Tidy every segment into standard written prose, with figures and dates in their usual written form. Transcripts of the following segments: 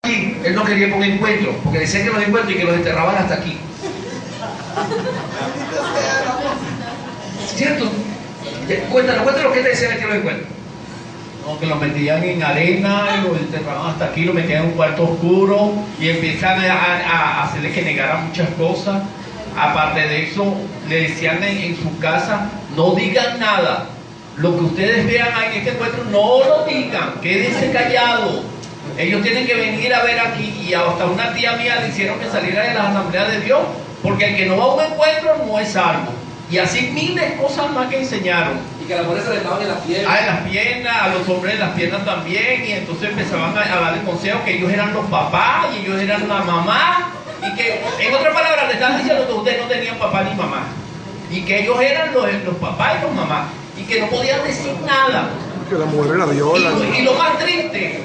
aquí, él no quería poner encuentros, porque decían que los encuentros y que los enterraban hasta aquí. ¿Cierto? Cuéntanos qué te decían aquí los encuentros. No, que lo metían en arena y lo enterraban hasta aquí, lo metían en un cuarto oscuro y empiezan a hacerle que negara muchas cosas. Aparte de eso, le decían en su casa, no digan nada. Lo que ustedes vean en este encuentro, no lo digan, quédense callados. Ellos tienen que venir a ver aquí, y hasta una tía mía le hicieron que saliera de las asambleas de Dios, porque el que no va a un encuentro no es salvo. Y así miles de cosas más que enseñaron. Y que las mujeres se le estaban en las piernas. En las piernas, a los hombres en las piernas también, y entonces empezaban a darle consejos que ellos eran los papás y ellos eran la mamá, y que en otras palabras le estaban diciendo que ustedes no tenían papá ni mamá, y que ellos eran los papás y los mamás, y que no podían decir nada. Que la mujer la viola. Y lo más triste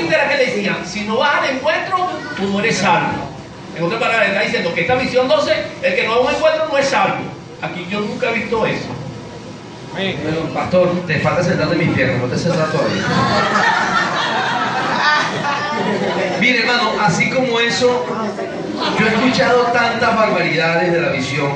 era que le decían, si no vas al encuentro, tú no eres salvo. En otras palabras, le está diciendo que esta misión 12, el que no va a un encuentro no es salvo. Aquí yo nunca he visto eso. Bueno, pastor, te falta sentarte en mis piernas, no te sentas todavía. Mire, hermano, así como eso, yo he escuchado tantas barbaridades de la visión.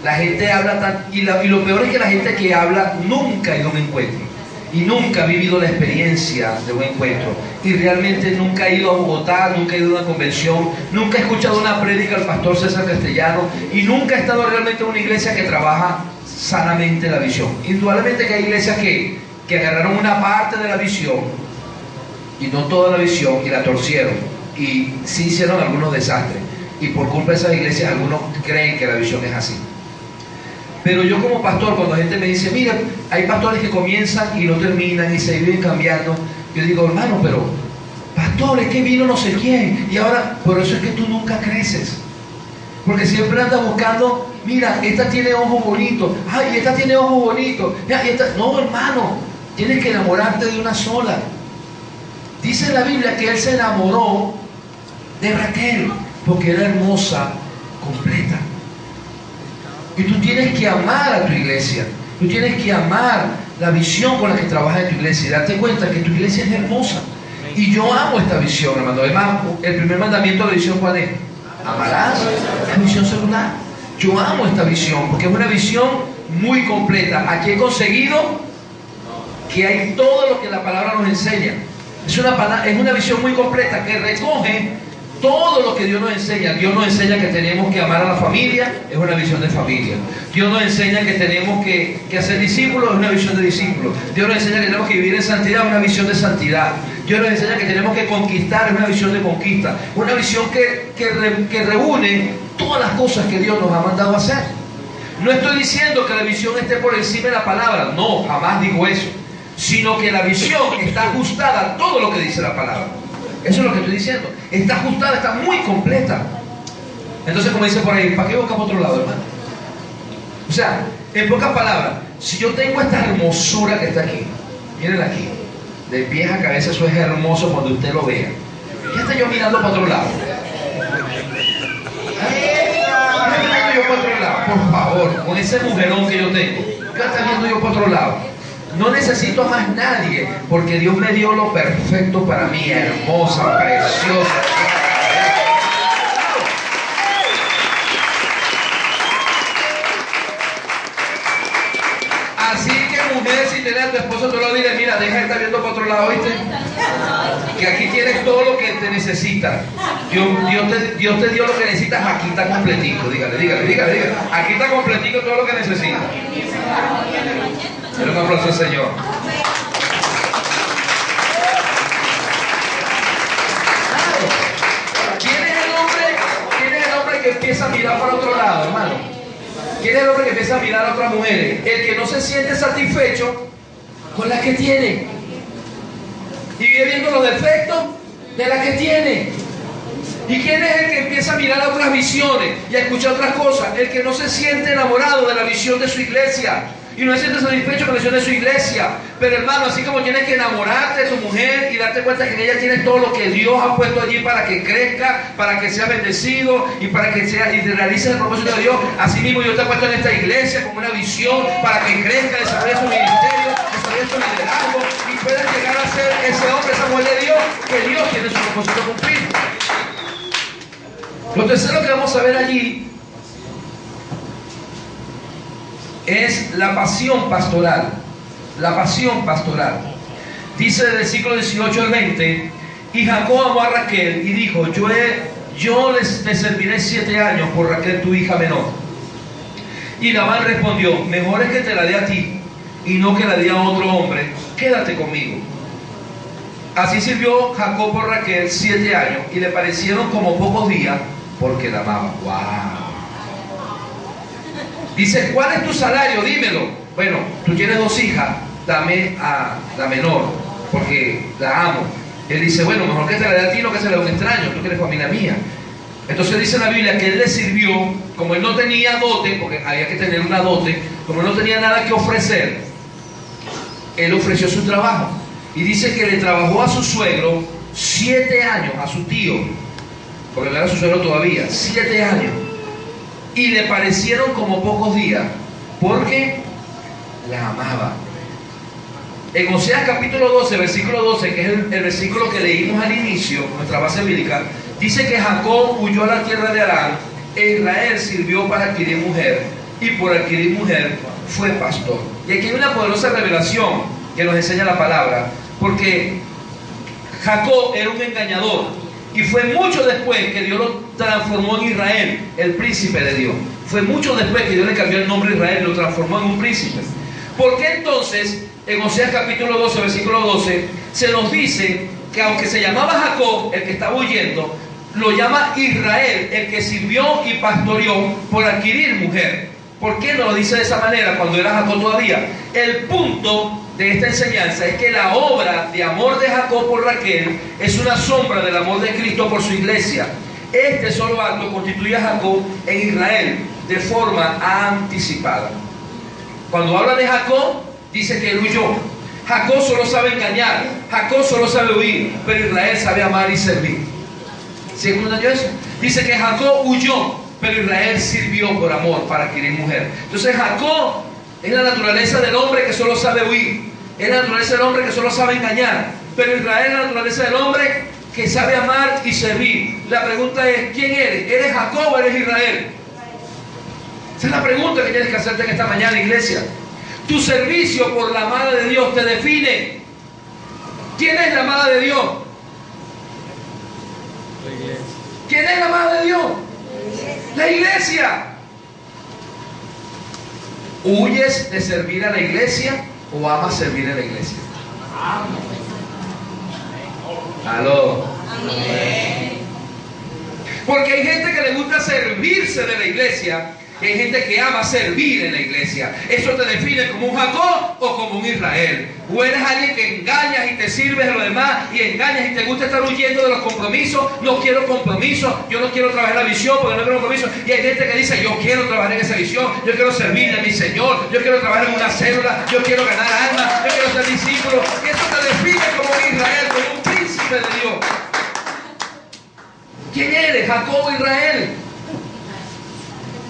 La gente habla y lo peor es que la gente que habla nunca ha ido a un encuentro. Y nunca ha vivido la experiencia de un encuentro. Y realmente nunca ha ido a Bogotá, nunca ha ido a una convención, nunca ha escuchado una prédica del pastor César Castellano, y nunca ha estado realmente en una iglesia que trabaja sanamente la visión. Indudablemente que hay iglesias que agarraron una parte de la visión, y no toda la visión, y la torcieron, y sí hicieron algunos desastres. Y por culpa de esas iglesias, algunos creen que la visión es así. Pero yo como pastor, cuando la gente me dice, mira, hay pastores que comienzan y no terminan y se viven cambiando, yo digo, hermano, pero pastor, es que vino no sé quién, y ahora, por eso es que tú nunca creces, porque siempre andas buscando, mira, esta tiene ojos bonitos, ay, esta tiene ojos bonitos, y esta... No, hermano, tienes que enamorarte de una sola. Dice la Biblia que él se enamoró de Raquel porque era hermosa, completa. Y tú tienes que amar a tu iglesia, tú tienes que amar la visión con la que trabajas en tu iglesia y darte cuenta que tu iglesia es hermosa. Y yo amo esta visión, hermano. Además, el primer mandamiento de la visión, ¿cuál es? Amarás la visión celular. Yo amo esta visión porque es una visión muy completa. Aquí he conseguido que hay todo lo que la palabra nos enseña. Es una visión muy completa que recoge todo lo que Dios nos enseña. Dios nos enseña que tenemos que amar a la familia, es una visión de familia. Dios nos enseña que tenemos que hacer discípulos, es una visión de discípulos. Dios nos enseña que tenemos que vivir en santidad, es una visión de santidad. Dios nos enseña que tenemos que conquistar, es una visión de conquista. Una visión que reúne todas las cosas que Dios nos ha mandado a hacer. No estoy diciendo que la visión esté por encima de la palabra, no, jamás digo eso. Sino que la visión está ajustada a todo lo que dice la palabra. Eso es lo que estoy diciendo. Está ajustada, está muy completa. Entonces, como dice por ahí, ¿para qué buscar por otro lado, hermano? O sea, en pocas palabras, si yo tengo esta hermosura que está aquí, miren aquí, de pies a cabeza, eso es hermoso cuando usted lo vea. ¿Qué estoy yo mirando para otro lado? ¿Qué estoy viendo yo para otro lado? Por favor, con ese mujerón que yo tengo, ¿qué estoy viendo yo para otro lado? No necesito a más nadie, porque Dios me dio lo perfecto para mí, hermosa, preciosa. Así que, mujer, si tienes a tu esposo, tú lo digas, mira, deja de estar viendo para otro lado, ¿viste? Que aquí tienes todo lo que te necesitas. Dios te dio lo que necesitas, aquí está completico. Dígale. Aquí está completico todo lo que necesitas. Un aplauso al Señor. ¿Quién es el hombre que empieza a mirar para otro lado, hermano? ¿Quién es el hombre que empieza a mirar a otras mujeres? El que no se siente satisfecho con la que tiene y vive viendo los defectos de la que tiene. ¿Y quién es el que empieza a mirar a otras visiones y a escuchar otras cosas? El que no se siente enamorado de la visión de su iglesia. y no se siente satisfecho con la visión de su iglesia. Pero hermano, así como tienes que enamorarte de tu mujer y darte cuenta que en ella tienes todo lo que Dios ha puesto allí para que crezca, para que sea bendecido y para que sea y realice el propósito de Dios, así mismo Dios te ha puesto en esta iglesia con una visión para que crezca, desarrolle su ministerio, desarrolle su liderazgo y puedas llegar a ser ese hombre, esa mujer de Dios que Dios tiene su propósito cumplir. Lo tercero que vamos a ver allí es la pasión pastoral. La pasión pastoral. Dice del versículo 18 al 20: y Jacob amó a Raquel y dijo: yo te serviré 7 años por Raquel tu hija menor. Y Labán respondió: mejor es que te la dé a ti y no que la dé a otro hombre, quédate conmigo. Así sirvió Jacob por Raquel 7 años y le parecieron como pocos días porque la amaba. ¡Wow! Dice: ¿cuál es tu salario? Dímelo. Bueno, tú tienes 2 hijas, dame a la menor, porque la amo. Él dice: bueno, mejor que te la dé a ti, no que se la dé a un extraño, tú que eres familia mía. Entonces dice la Biblia que él le sirvió, como él no tenía dote, porque había que tener una dote, como él no tenía nada que ofrecer, él ofreció su trabajo. Y dice que le trabajó a su suegro 7 años, a su tío, porque no era su suegro todavía, 7 años. Y le parecieron como pocos días, porque la amaba. En Oseas capítulo 12, versículo 12, que es el versículo que leímos al inicio, nuestra base bíblica, dice que Jacob huyó a la tierra de Harán, e Israel sirvió para adquirir mujer, y por adquirir mujer fue pastor. Y aquí hay una poderosa revelación que nos enseña la palabra, porque Jacob era un engañador, y fue mucho después que Dios lo transformó en Israel, el príncipe de Dios. Fue mucho después que Dios le cambió el nombre a Israel y lo transformó en un príncipe. ¿Por qué entonces en Oseas capítulo 12, versículo 12, se nos dice que aunque se llamaba Jacob, el que estaba huyendo, lo llama Israel, el que sirvió y pastoreó por adquirir mujer? ¿Por qué no lo dice de esa manera cuando era Jacob todavía? El punto de esta enseñanza es que la obra de amor de Jacob por Raquel es una sombra del amor de Cristo por su iglesia. Este solo acto constituye a Jacob en Israel de forma anticipada. Cuando habla de Jacob, dice que él huyó. Jacob solo sabe engañar, Jacob solo sabe huir, pero Israel sabe amar y servir. ¿Sí escuchan eso? Dice que Jacob huyó, pero Israel sirvió por amor para adquirir mujer. Entonces Jacob es la naturaleza del hombre que solo sabe huir, es la naturaleza del hombre que solo sabe engañar, pero Israel es la naturaleza del hombre que sabe amar y servir. La pregunta es: ¿quién eres? ¿Eres Jacob o eres Israel? Esa es la pregunta que tienes que hacerte en esta mañana, iglesia. Tu servicio por la amada de Dios te define. ¿Quién es la amada de Dios? ¿Quién es la amada de Dios? La iglesia. ¿Huyes de servir a la iglesia o amas servir a la iglesia? Aló. Porque hay gente que le gusta servirse de la iglesia, y hay gente que ama servir en la iglesia. ¿Eso te define como un Jacob o como un Israel? ¿O eres alguien que engañas y te sirves de los demás y engañas y te gusta estar huyendo de los compromisos? No quiero compromisos, yo no quiero trabajar la visión porque no quiero compromisos. Y hay gente que dice: yo quiero trabajar en esa visión, yo quiero servirle a mi Señor, yo quiero trabajar en una célula, yo quiero ganar almas, yo quiero ser discípulo. Y eso te define como un Israel, como un príncipe de Dios. ¿Quién eres, Jacob o Israel?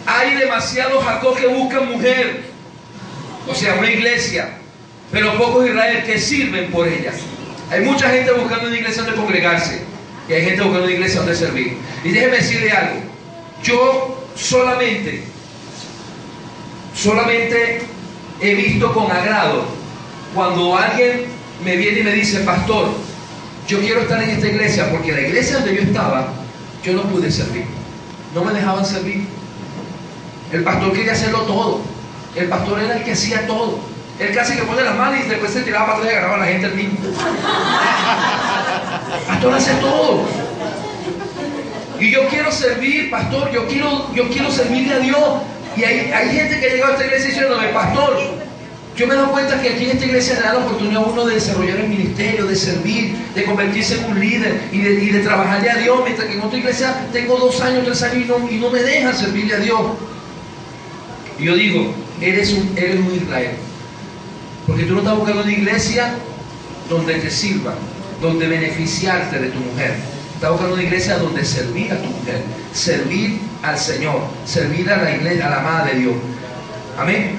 Hay demasiados Jacob que buscan mujer, o sea, una iglesia, pero pocos Israel que sirven por ellas. Hay mucha gente buscando una iglesia donde congregarse, y hay gente buscando una iglesia donde servir. Y déjeme decirle algo: yo solamente he visto con agrado cuando alguien me viene y me dice: pastor, yo quiero estar en esta iglesia porque la iglesia donde yo estaba, yo no pude servir, no me dejaban servir. El pastor quería hacerlo todo. El pastor era el que hacía todo. Él casi que pone las manos y después se tiraba para atrás y agarraba a la gente al mismo. El pastor hace todo. Y yo quiero servir, pastor, yo quiero servirle a Dios. Y hay gente que llega a esta iglesia diciéndome: pastor, yo me doy cuenta que aquí en esta iglesia le da la oportunidad a uno de desarrollar el ministerio, de servir, de convertirse en un líder y de trabajarle a Dios, mientras que en otra iglesia tengo 2 años, 3 años y no me dejan servirle a Dios. Y yo digo: eres un Israel. Porque tú no estás buscando una iglesia donde te sirvan, donde beneficiarte de tu mujer. Estás buscando una iglesia donde servir a tu mujer, servir al Señor, servir a la iglesia, a la madre de Dios. Amén.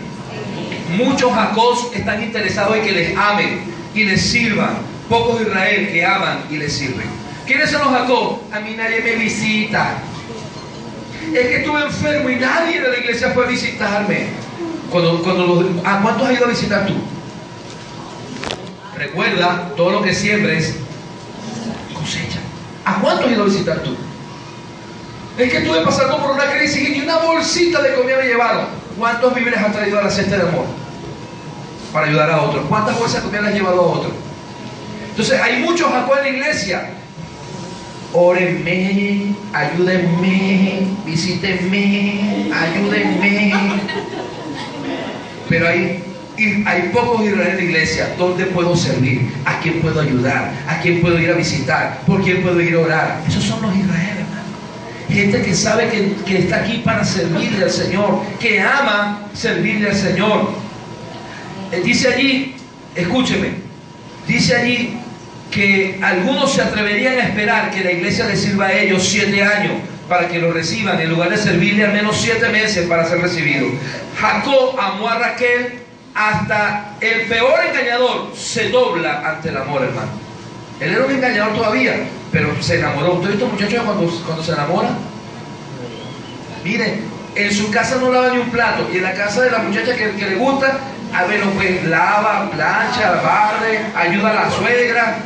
Muchos Jacobs están interesados en que les amen y les sirvan. Pocos Israel que aman y les sirven. ¿Quiénes son los Jacob? A mí nadie me visita. Es que estuve enfermo y nadie de la iglesia fue a visitarme. ¿A cuántos has ido a visitar tú? Recuerda, todo lo que siembres cosecha. ¿A cuántos has ido a visitar tú? Es que estuve pasando por una crisis y ni una bolsita de comida me llevaron. ¿Cuántos víveres has traído a la cesta de amor? Para ayudar a otros. ¿Cuántas bolsas de comida le has llevado a otros? Entonces hay muchos Jacob en la iglesia. Órenme, ayúdenme, visítenme, ayúdenme. Pero hay pocos Israel en la iglesia. ¿Dónde puedo servir? ¿A quién puedo ayudar? ¿A quién puedo ir a visitar? ¿Por quién puedo ir a orar? Esos son los Israel, hermano. Gente que sabe que está aquí para servirle al Señor, que ama servirle al Señor. Dice allí, escúcheme, dice allí que algunos se atreverían a esperar que la iglesia les sirva a ellos 7 años para que lo reciban, en lugar de servirle al menos 7 meses para ser recibido. Jacob amó a Raquel, hasta el peor engañador se dobla ante el amor, hermano. Él era un engañador todavía, pero se enamoró. ¿Usted ha visto muchachos cuando se enamoran? Miren, en su casa no lava ni un plato, y en la casa de la muchacha que le gusta, a ver, pues lava, plancha, barre, ayuda a la suegra.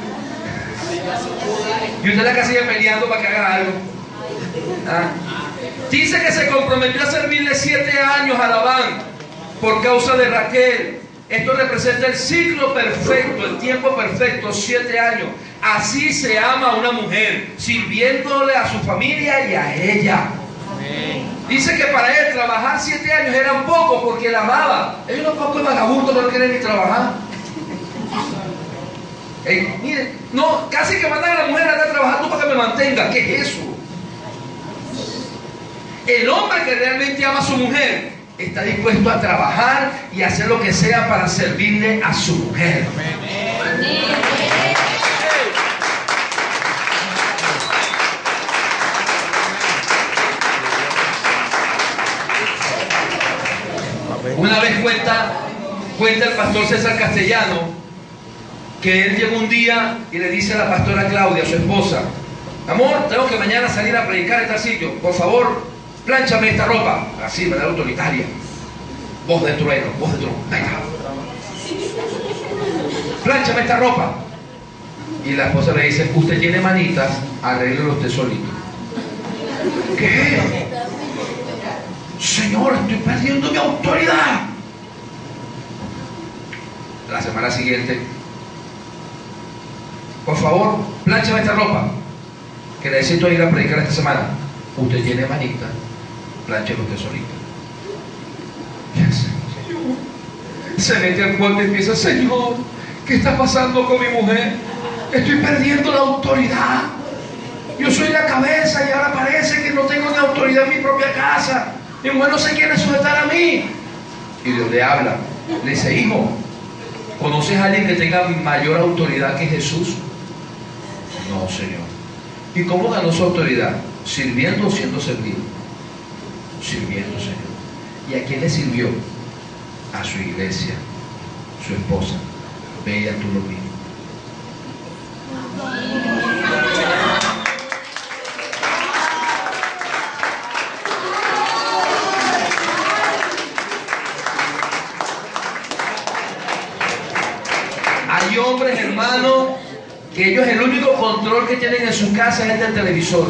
Y usted en la casa sigue peleando para que haga algo. ¿Ah? Dice que se comprometió a servirle 7 años a Labán por causa de Raquel. Esto representa el ciclo perfecto, el tiempo perfecto, 7 años. Así se ama a una mujer, sirviéndole a su familia y a ella. Dice que para él trabajar 7 años eran pocos porque la amaba. Hay unos pocos vagabundos que no quieren ni trabajar. Miren, no, casi que mandan a la mujer a andar trabajando para que me mantenga. ¿Qué es eso? El hombre que realmente ama a su mujer está dispuesto a trabajar y hacer lo que sea para servirle a su mujer. Una vez cuenta el pastor César Castellano que él llegó un día y le dice a la pastora Claudia, su esposa: amor, tengo que mañana salir a predicar en tal sitio, por favor, plánchame esta ropa. Así, de manera autoritaria. Voz de trueno, ahí está. Plánchame esta ropa. Y la esposa le dice: usted tiene manitas, arréglelo usted solito. ¿Qué? Señor, estoy perdiendo mi autoridad. La semana siguiente: por favor, plánchame esta ropa, que necesito ir a predicar esta semana. Usted tiene manita, plánchelo usted solito. Se mete al cuarto y empieza: Señor, ¿qué está pasando con mi mujer? Estoy perdiendo la autoridad. Yo soy la cabeza y ahora parece que no tengo ni autoridad en mi propia casa. Mi mujer no se quiere sujetar a mí. Y Dios le habla, le dice: hijo, ¿conoces a alguien que tenga mayor autoridad que Jesús? No, Señor. ¿Y cómo ganó su autoridad? ¿Sirviendo o siendo servido? Sirviendo, Señor. ¿Y a quién le sirvió? A su iglesia, su esposa. Ve tú lo mismo. Hay hombres, hermanos, que ellos el único control que tienen en su casa es el del televisor.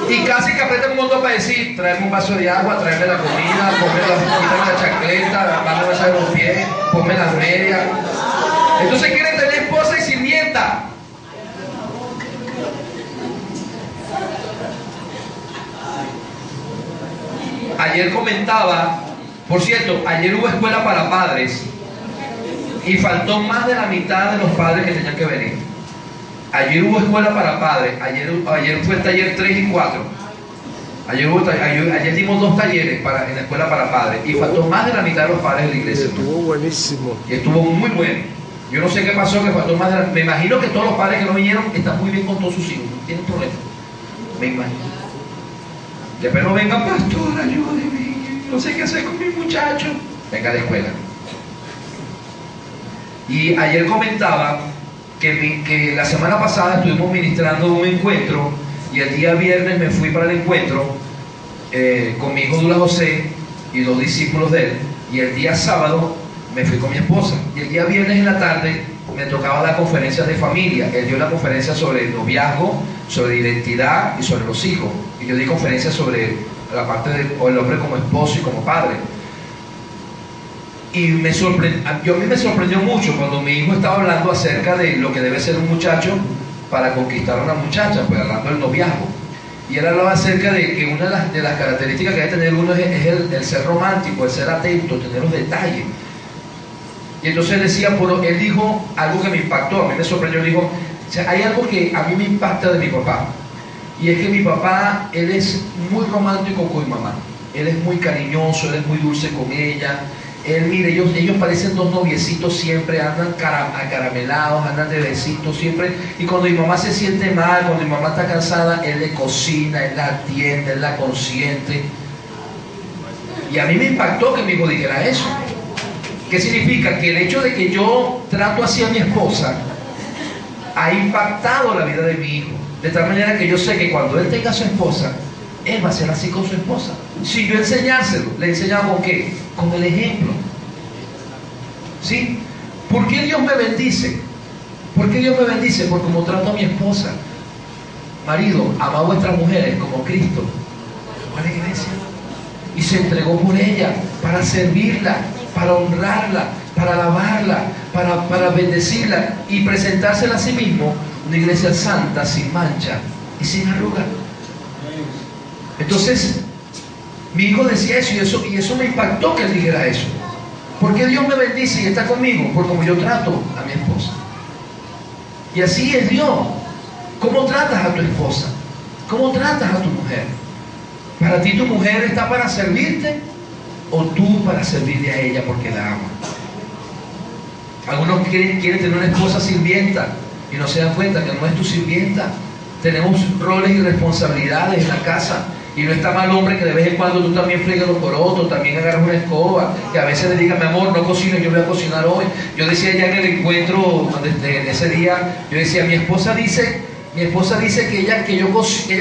Y casi que apretan un montón para decir: tráeme un vaso de agua, tráeme la comida, quítame la chancleta, dame a echar los pies, ponme las medias. Entonces quieren tener esposa y sirvienta. Ayer comentaba, por cierto, ayer hubo escuela para padres y faltó más de la mitad de los padres que tenían que venir. Ayer hubo escuela para padres, ayer fue el taller 3 y 4. Ayer dimos 2 talleres en la escuela para padres y faltó más de la mitad de los padres de la iglesia. Estuvo buenísimo. Y estuvo muy bueno. Yo no sé qué pasó, que faltó más de la... Me imagino que todos los padres que no vinieron están muy bien con todos sus hijos, no tienen problema. Me imagino. Después no vengan, pastor, ayúdeme, no sé qué hacer con mi muchacho. Venga a la escuela. Y ayer comentaba que la semana pasada estuvimos ministrando un encuentro y el día viernes me fui para el encuentro con mi hijo Dula José y 2 discípulos de él, y el día sábado me fui con mi esposa, y el día viernes en la tarde me tocaba dar conferencias de familia. Él dio una conferencia sobre el noviazgo, sobre identidad y sobre los hijos, y yo di conferencias sobre la parte del hombre como esposo y como padre. Y a mí me sorprendió mucho cuando mi hijo estaba hablando acerca de lo que debe ser un muchacho para conquistar a una muchacha, pues hablando del noviazgo. Y él hablaba acerca de que una de las características que debe tener uno es el ser romántico, el ser atento, tener los detalles. Y entonces él decía, él dijo algo que me impactó, a mí me sorprendió. Él dijo, o sea, hay algo que a mí me impacta de mi papá, y es que mi papá, él es muy romántico con mi mamá, él es muy cariñoso, él es muy dulce con ella. Él, mire, ellos parecen 2 noviecitos siempre, andan acaramelados, andan de besitos siempre. Y cuando mi mamá se siente mal, cuando mi mamá está cansada, él le cocina, él la atiende, él la consiente. Y a mí me impactó que mi hijo dijera eso. ¿Qué significa? Que el hecho de que yo trato así a mi esposa ha impactado la vida de mi hijo. De tal manera que yo sé que cuando él tenga a su esposa, él va a ser así con su esposa. Si yo enseñárselo, ¿le enseñamos con qué? Con el ejemplo. ¿Sí? ¿Por qué Dios me bendice? ¿Por qué Dios me bendice? Por cómo trato a mi esposa. Marido, ama a vuestras mujeres como Cristo a la iglesia. Y se entregó por ella para servirla, para honrarla, para alabarla, para bendecirla y presentársela a sí mismo una iglesia santa, sin mancha y sin arruga. Entonces, mi hijo decía eso y eso me impactó que él dijera eso. ¿Por qué Dios me bendice y está conmigo? Por cómo yo trato a mi esposa. Y así es Dios. ¿Cómo tratas a tu esposa? ¿Cómo tratas a tu mujer? ¿Para ti tu mujer está para servirte o tú para servirle a ella porque la amas? Algunos quieren tener una esposa sirvienta y no se dan cuenta que no es tu sirvienta. Tenemos roles y responsabilidades en la casa. Y no está mal, hombre, que de vez en cuando tú también friegues los corotos, también agarras una escoba, que a veces le digas, mi amor, no cocines, yo voy a cocinar hoy. Yo decía ya en el encuentro, de ese día, yo decía, mi esposa dice que ella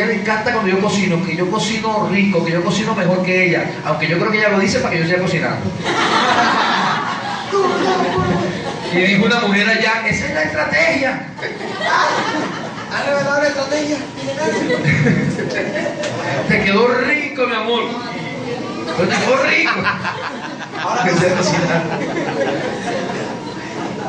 le encanta cuando yo cocino, que yo cocino rico, que yo cocino mejor que ella, aunque yo creo que ella lo dice para que yo siga cocinando. Y dijo una mujer allá, esa es la estrategia. ¿Ha revelado la estrategia? Te quedó rico, mi amor. Pero te quedó rico. Ahora Que sea cocinar.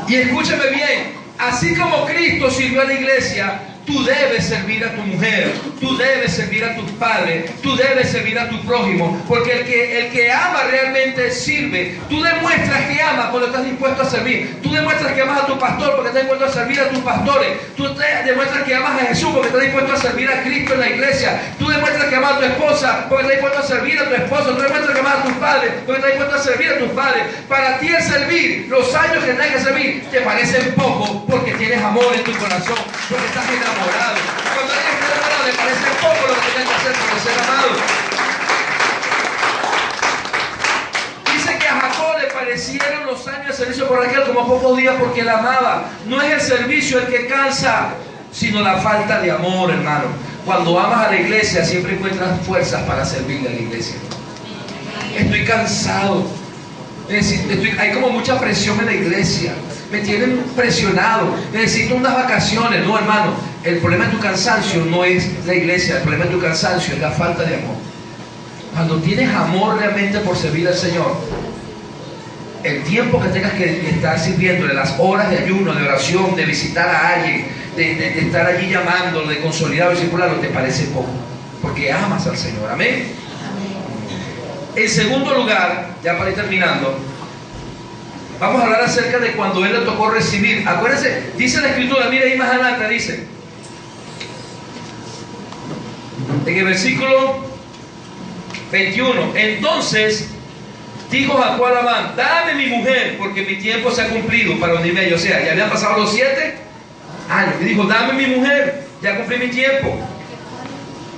Y escúchame bien, así como Cristo sirvió a la iglesia, tú debes servir a tu mujer, tú debes servir a tus padres, tú debes servir a tu prójimo, porque el que ama realmente sirve. Tú demuestras que amas cuando estás dispuesto a servir. Tú demuestras que amas a tu pastor porque estás dispuesto a servir a tus pastores. Tú demuestras que amas a Jesús porque estás dispuesto a servir a Cristo en la iglesia. Tú demuestras que amas a tu esposa porque estás dispuesto a servir a tu esposo. Tú demuestras que amas a tus padres porque estás dispuesto a servir a tus padres. Para ti el servir, los años que tengas que servir, te parecen poco porque tienes amor en tu corazón, porque estás enamorado. Cuando alguien está enamorado le parece poco lo que tienes que hacer por ser amado. Dice que a Jacob le parecieron los años de servicio por Raquel como pocos días porque la amaba. No es el servicio el que cansa, sino la falta de amor, hermano. Cuando amas a la iglesia siempre encuentras fuerzas para servirle a la iglesia. Estoy cansado. Hay como mucha presión en la iglesia. Me tienen presionado, necesito unas vacaciones. No, hermano, el problema de tu cansancio no es la iglesia, el problema de tu cansancio es la falta de amor. Cuando tienes amor realmente por servir al Señor, el tiempo que tengas que estar sirviéndole, las horas de ayuno, de oración, de visitar a alguien, de estar allí llamándolo, de consolidar y circularlo, te parece poco, porque amas al Señor. Amén. En segundo lugar, ya para ir terminando, vamos a hablar acerca de cuando él le tocó recibir. Acuérdense, dice la Escritura, mira ahí más adelante, dice, en el versículo 21. Entonces dijo Jacob a Labán: dame mi mujer, porque mi tiempo se ha cumplido para unirme a ella. O sea, ya habían pasado los 7 años. Y dijo: dame mi mujer, ya cumplí mi tiempo.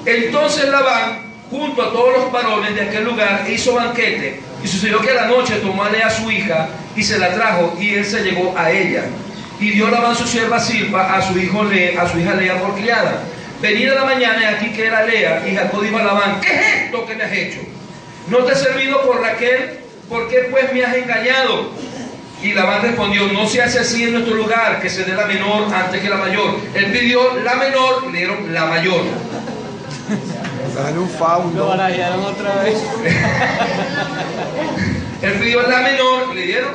Entonces Labán, junto a todos los varones de aquel lugar, hizo banquete. Y sucedió que a la noche tomó a Lea su hija y se la trajo, y él se llegó a ella. Y dio Labán su sierva Silpa a su hija Lea por criada. Venida la mañana, y aquí que era Lea, y Jacob dijo a Labán: ¿qué es esto que me has hecho? ¿No te he servido por Raquel? ¿Por qué pues me has engañado? Y Labán respondió: no se hace así en nuestro lugar, que se dé la menor antes que la mayor. Él pidió la menor y le dieron la mayor. Dale un fauno. Lo barajaron otra vez. Él pidió la menor y le dieron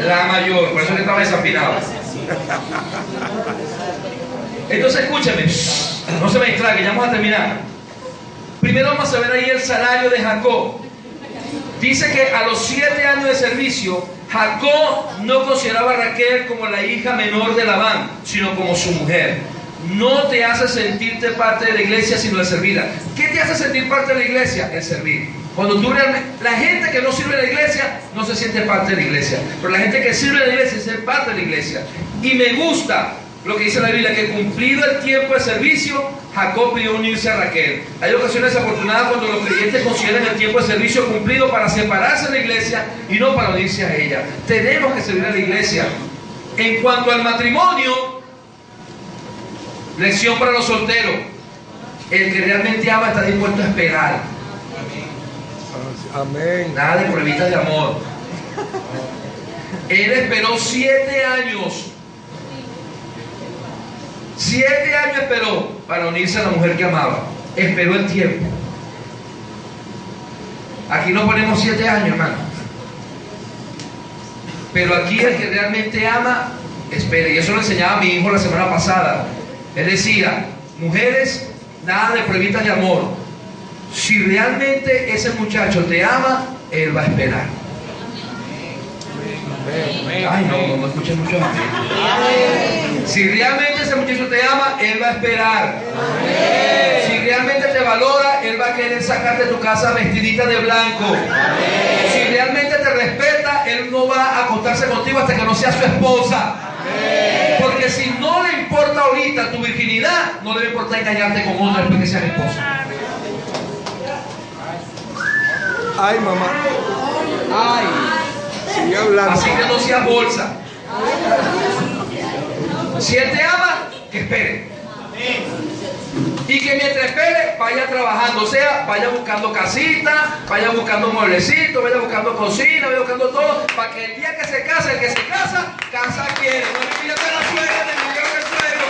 la mayor. Por eso que estaba desafinado. Entonces escúchame, no se me distraiga, ya vamos a terminar. Primero vamos a ver ahí el salario de Jacob. Dice que a los 7 años de servicio, Jacob no consideraba a Raquel como la hija menor de Labán, sino como su mujer. No te hace sentirte parte de la iglesia, sino de servirla. ¿Qué te hace sentir parte de la iglesia? El servir. Cuando tú realmente, la gente que no sirve de la iglesia no se siente parte de la iglesia, pero la gente que sirve de la iglesia se siente parte de la iglesia. Y me gusta lo que dice la Biblia, que cumplido el tiempo de servicio, Jacob pidió unirse a Raquel. Hay ocasiones afortunadas cuando los creyentes consideran el tiempo de servicio cumplido para separarse de la iglesia y no para unirse a ella. Tenemos que servir a la iglesia. En cuanto al matrimonio, lección para los solteros: el que realmente ama está dispuesto a esperar. Amén. Nada de pruebitas de amor. Él esperó 7 años. 7 años esperó para unirse a la mujer que amaba. Esperó el tiempo. Aquí no ponemos 7 años, hermano. Pero aquí el que realmente ama, espera. Y eso lo enseñaba a mi hijo la semana pasada. Él decía: mujeres, nada de pruebitas de amor. Si realmente ese muchacho te ama, él va a esperar. Ay, no escuché mucho. Si realmente ese muchacho te ama, él va a esperar. Si realmente te valora, él va a querer sacarte de tu casa vestidita de blanco. Si realmente te respeta, él no va a acostarse contigo hasta que no sea su esposa. Porque si no le importa ahorita tu virginidad, no le va a importar engañarte con otra después que seas esposa. Ay, mamá. Ay. Sigue hablando. Así que no seas bolsa. Si él te ama, que espere. Y que mientras espere, vaya trabajando. O sea, vaya buscando casita, vaya buscando mueblecitos, vaya buscando cocina, vaya buscando todo, para que el día que se casa, el que se casa, casa quiere. No le pidas a la suegra, ni le pidas al suegro.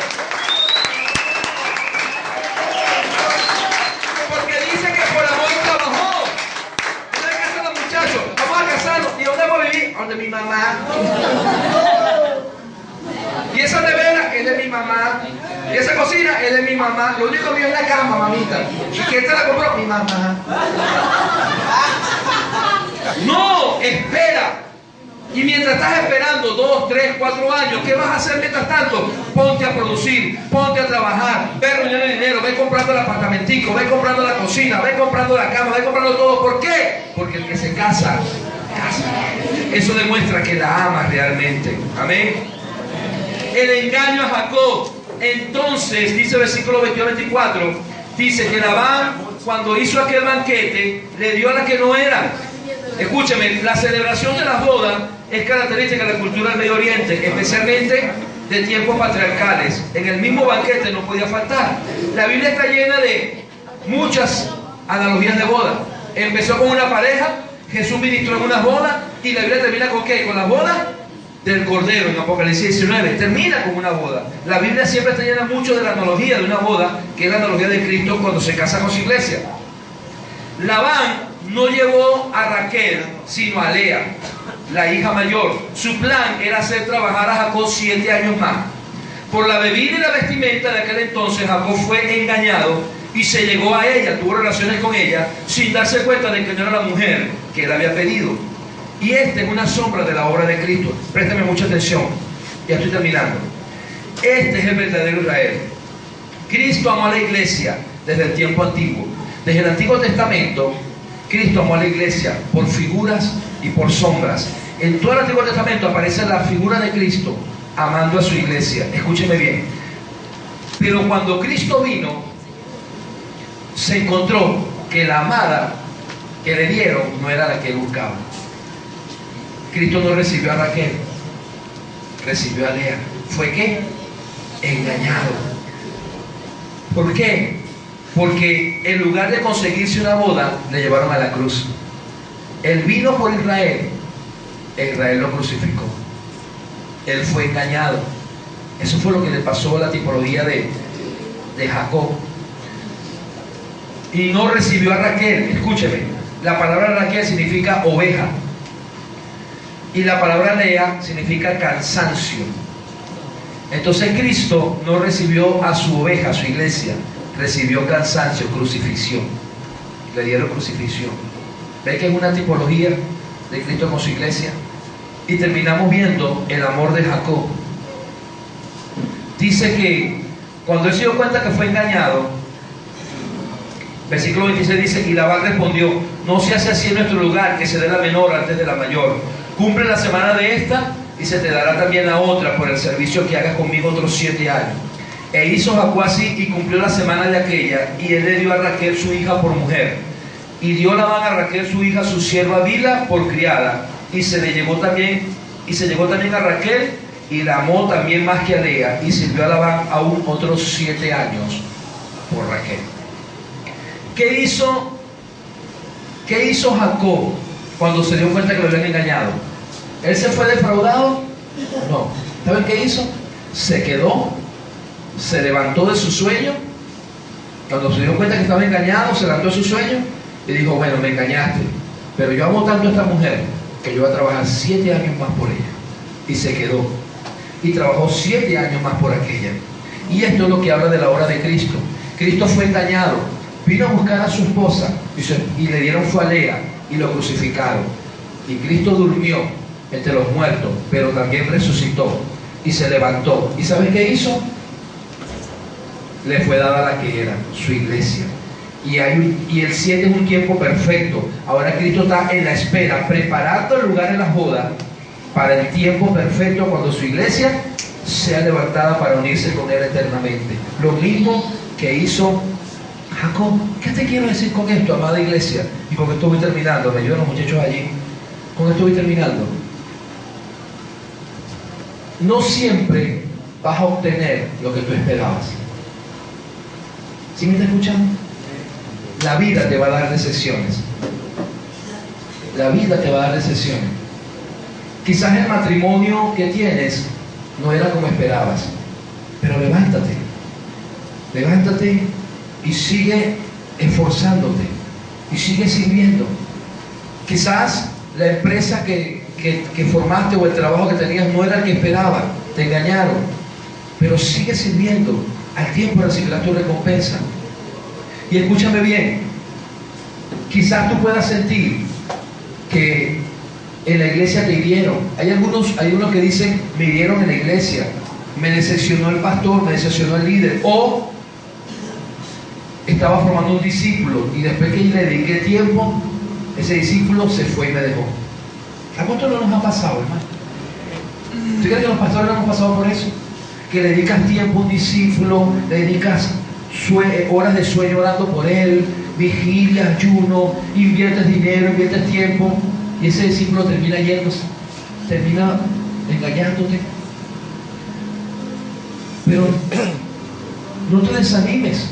Porque dice que por amor trabajó. No le casan a los muchachos. Vamos a casarnos. ¿Y dónde voy a vivir? Donde mi mamá. Y esa nevera es de mi mamá. Y esa cocina es de mi mamá. Lo único mío es la cama, mamita. ¿Y quién te la compró? Mi mamá. No, espera. Y mientras estás esperando 2, 3, 4 años, ¿qué vas a hacer mientras tanto? Ponte a producir, ponte a trabajar, ve reuniendo dinero, ve comprando el apartamentico, ve comprando la cocina, ve comprando la cama, ve comprando todo. ¿Por qué? Porque el que se casa, casa. Eso demuestra que la ama realmente. Amén. El engaño a Jacob. Entonces, dice el versículo 22-24, dice que Labán, cuando hizo aquel banquete, le dio a la que no era. Escúchame, la celebración de las bodas es característica de la cultura del Medio Oriente, especialmente de tiempos patriarcales. En el mismo banquete no podía faltar. La Biblia está llena de muchas analogías de boda. Empezó con una pareja, Jesús ministró en una boda, y la Biblia termina con ¿qué? Con la boda del Cordero en Apocalipsis 19. Termina con una boda. La Biblia siempre está llena mucho de la analogía de una boda, que es la analogía de Cristo cuando se casa con su iglesia. Labán no llevó a Raquel, sino a Lea, la hija mayor. Su plan era hacer trabajar a Jacob 7 años más. Por la bebida y la vestimenta de aquel entonces, Jacob fue engañado y se llegó a ella, tuvo relaciones con ella, sin darse cuenta de que no era la mujer que él había pedido. Y esta es una sombra de la obra de Cristo. Préstame mucha atención. Ya estoy terminando. Este es el verdadero Israel. Cristo amó a la iglesia desde el tiempo antiguo. Desde el Antiguo Testamento, Cristo amó a la iglesia por figuras y por sombras. En todo el Antiguo Testamento aparece la figura de Cristo amando a su iglesia. Escúcheme bien. Pero cuando Cristo vino, se encontró que la amada que le dieron no era la que él buscaba. Cristo no recibió a Raquel, recibió a Lea. ¿Fue qué? Engañado. ¿Por qué? Porque en lugar de conseguirse una boda, le llevaron a la cruz. Él vino por Israel, Israel lo crucificó. Él fue engañado. Eso fue lo que le pasó a la tipología de Jacob. Y no recibió a Raquel. Escúcheme, la palabra Raquel significa oveja y la palabra Lea significa cansancio. Entonces Cristo no recibió a su oveja, a su iglesia, recibió cansancio, crucifixión. Le dieron crucifixión. ¿Ve que es una tipología de Cristo con su iglesia? Y terminamos viendo el amor de Jacob. Dice que cuando él se dio cuenta que fue engañado, versículo 26 dice, y Labán respondió, no se hace así en nuestro lugar, que se dé la menor antes de la mayor. Cumple la semana de esta y se te dará también la otra por el servicio que hagas conmigo otros 7 años. E hizo Jacob así y cumplió la semana de aquella, y él le dio a Raquel su hija por mujer. Y dio Labán a Raquel su hija, su sierva Bila, por criada. Y se llegó también a Raquel, y la amó también más que a Lea, y sirvió a Labán aún otros 7 años por Raquel. ¿Qué hizo Jacob cuando se dio cuenta que lo habían engañado? ¿Él se fue defraudado? No. ¿Saben qué hizo? Se quedó, se levantó de su sueño. Cuando se dio cuenta que estaba engañado, se levantó de su sueño y dijo, bueno, me engañaste, pero yo amo tanto a esta mujer que yo voy a trabajar 7 años más por ella. Y se quedó y trabajó 7 años más por aquella. Y esto es lo que habla de la obra de Cristo. Cristo fue engañado, vino a buscar a su esposa y le dieron fue a Lea y lo crucificaron. Y Cristo durmió entre los muertos, pero también resucitó y se levantó. ¿Y sabes qué hizo? Le fue dada la que era, su iglesia. Y el 7 es un tiempo perfecto. Ahora Cristo está en la espera, preparando el lugar en la boda para el tiempo perfecto cuando su iglesia sea levantada para unirse con Él eternamente. Lo mismo que hizo Jacob. ¿Qué te quiero decir con esto, amada iglesia? Y con esto voy terminando. Me ayudan los muchachos allí. Con esto voy terminando. No siempre vas a obtener lo que tú esperabas. ¿Sí me está escuchando? La vida te va a dar decepciones. La vida te va a dar decepciones. Quizás el matrimonio que tienes no era como esperabas, pero levántate. Levántate y sigue esforzándote y sigue sirviendo. Quizás la empresa que formaste o el trabajo que tenías no era el que esperaba, te engañaron, pero sigue sirviendo. Al tiempo recibirás tu recompensa. Y escúchame bien, quizás tú puedas sentir que en la iglesia te hirieron. Hay unos que dicen, me hirieron en la iglesia, me decepcionó el pastor, me decepcionó el líder, o estaba formando un discípulo y después que le dediqué tiempo, ese discípulo se fue y me dejó. ¿A cuánto no nos ha pasado, hermano? ¿Tú crees que los pastores no hemos pasado por eso? Que le dedicas tiempo a un discípulo, le dedicas horas de sueño orando por él, vigilia, ayuno, inviertes dinero, inviertes tiempo, y ese discípulo termina yéndose, termina engañándote. Pero no te desanimes.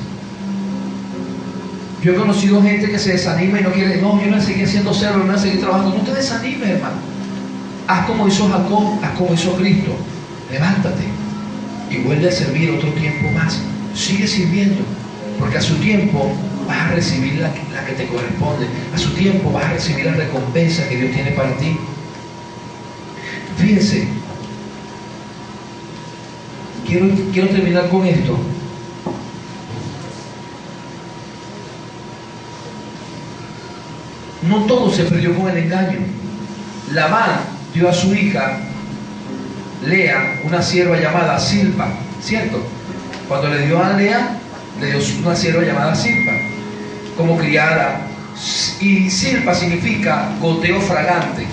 Yo he conocido gente que se desanima y no quiere, no, yo no voy a seguir haciendo cero, no voy a seguir trabajando. No te desanimes, hermano. Haz como hizo Jacob, haz como hizo Cristo. Levántate y vuelve a servir otro tiempo más. Sigue sirviendo, porque a su tiempo vas a recibir la que te corresponde. A su tiempo vas a recibir la recompensa que Dios tiene para ti. Fíjense, quiero terminar con esto. No todo se perdió con el engaño. Labán dio a su hija Lea una sierva llamada Silpa, ¿cierto? Cuando le dio a Lea, le dio una sierva llamada Silpa como criada, Y silpa significa goteo fragante.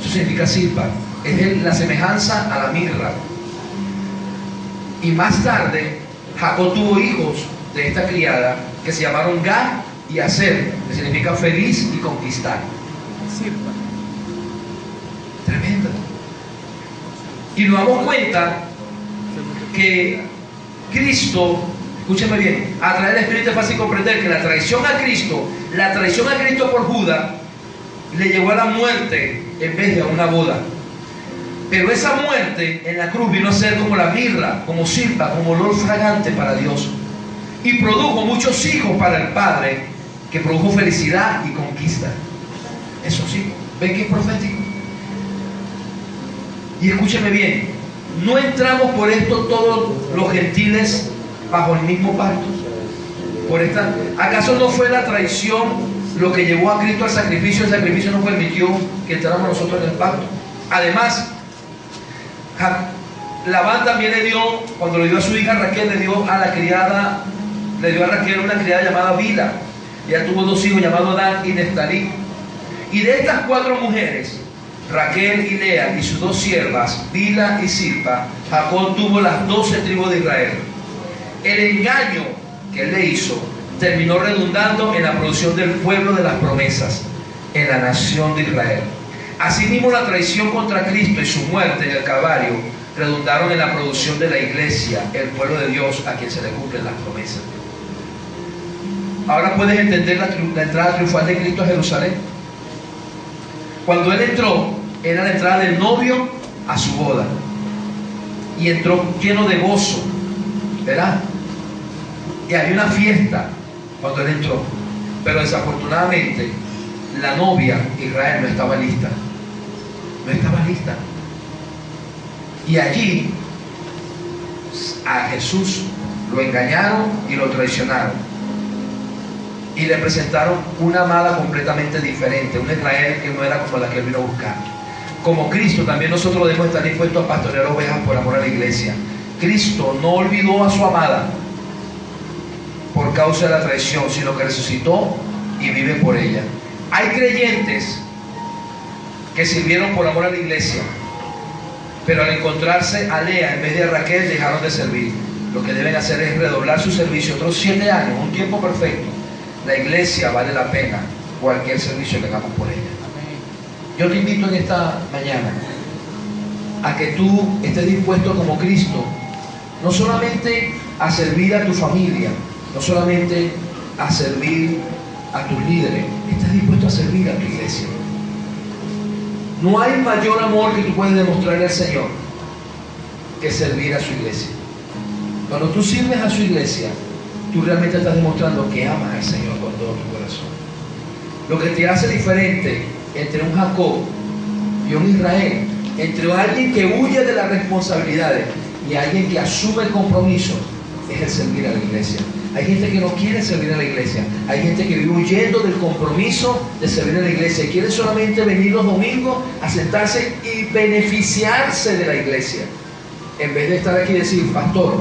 Eso significa silpa. Es la semejanza a la mirra. Y más tarde, Jacob tuvo hijos de esta criada que se llamaron Gad y Aser, que significa feliz y conquistar. Silpa. Tremendo. Y nos damos cuenta que Cristo, escúcheme bien, a través del Espíritu es fácil comprender que la traición a Cristo por Judas, le llevó a la muerte en vez de a una boda. Pero esa muerte en la cruz vino a ser como la mirra, como silpa, como olor fragante para Dios. Y produjo muchos hijos para el Padre, que produjo felicidad y conquista. Esos hijos. ¿Ven que es profético? Y escúcheme bien, no entramos por esto todos los gentiles bajo el mismo pacto. ¿Acaso no fue la traición lo que llevó a Cristo al sacrificio? El sacrificio no permitió que entráramos nosotros en el pacto. Además, Labán también le dio, cuando le dio a su hija Raquel, le dio a Raquel una criada llamada Bila. Ella tuvo dos hijos llamados Dan y Neftalí. Y de estas 4 mujeres, Raquel y Lea y sus 2 siervas, Bila y Silpa, Jacob tuvo las 12 tribus de Israel. El engaño que él le hizo terminó redundando en la producción del pueblo de las promesas, en la nación de Israel. Asimismo, la traición contra Cristo y su muerte en el Calvario redundaron en la producción de la iglesia, el pueblo de Dios a quien se le cumplen las promesas. Ahora puedes entender la entrada triunfal de Cristo a Jerusalén. Cuando él entró, era la entrada del novio a su boda. Y entró lleno de gozo, ¿verdad? Y había una fiesta cuando él entró. Pero desafortunadamente, la novia, Israel, no estaba lista. No estaba lista. Y allí, a Jesús lo engañaron y lo traicionaron. Y le presentaron una amada completamente diferente, una Israel que no era como la que él vino a buscar. Como Cristo, también nosotros debemos estar dispuestos a pastorear ovejas por amor a la iglesia. Cristo no olvidó a su amada por causa de la traición, sino que resucitó y vive por ella. Hay creyentes que sirvieron por amor a la iglesia, pero al encontrarse a Lea en vez de a Raquel dejaron de servir. Lo que deben hacer es redoblar su servicio otros 7 años, un tiempo perfecto. La iglesia vale la pena cualquier servicio que hagamos por ella. Yo te invito en esta mañana a que tú estés dispuesto como Cristo, no solamente a servir a tu familia, no solamente a servir a tus líderes, estás dispuesto a servir a tu iglesia. No hay mayor amor que tú puedes demostrarle al Señor que servir a su iglesia. Cuando tú sirves a su iglesia, tú realmente estás demostrando que amas al Señor con todo tu corazón. Lo que te hace diferente entre un Jacob y un Israel, entre alguien que huye de las responsabilidades y alguien que asume el compromiso, es el servir a la iglesia. Hay gente que no quiere servir a la iglesia. Hay gente que vive huyendo del compromiso de servir a la iglesia y quiere solamente venir los domingos a sentarse y beneficiarse de la iglesia, en vez de estar aquí y decir: pastor,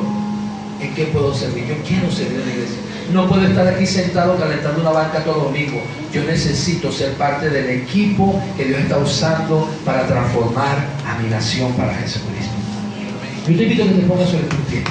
¿en qué puedo servir? Yo quiero servir a la iglesia. No puedo estar aquí sentado calentando una banca todo domingo. Yo necesito ser parte del equipo que Dios está usando para transformar a mi nación para Jesucristo. Yo te invito a que te pongas sobre tus pies.